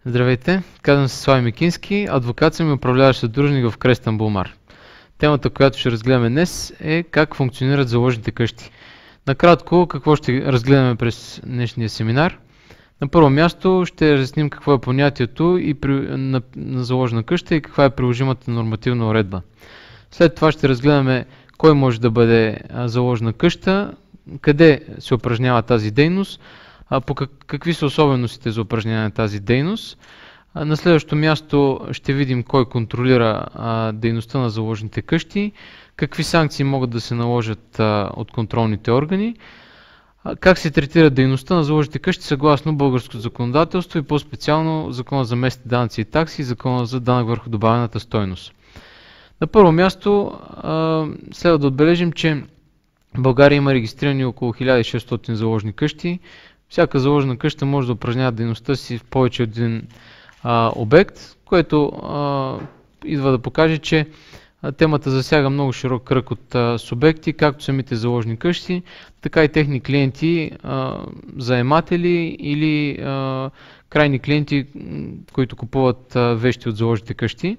Здравейте, казвам се Слави Микински, адвокат съм и управляващ съдружник в Крестен Булмар. Темата, която ще разгледаме днес е как функционират заложните къщи. Накратко, какво ще разгледаме през днешния семинар? На първо място ще разясним какво е понятието на заложена къща и каква е приложимата нормативна уредба. След това ще разгледаме кой може да бъде заложена къща, къде се упражнява тази дейност, какви са особеностите за упражняване на тази дейност. На следващото място ще видим кой контролира дейността на заложните къщи, какви санкции могат да се наложат от контролните органи, как се третира дейността на заложните къщи съгласно българското законодателство и по-специално Закона за местните данъци и такси и Закона за данък върху добавената стойност. На първо място следва да отбележим, че в България има регистрирани около 1600 заложни къщи. Всяка заложена къща може да упражнява дейността си в повече от един обект, което идва да покаже, че темата засяга много широк кръг от субекти, както самите заложни къщи, така и техни клиенти, заематели или крайни клиенти, които купуват вещи от заложните къщи.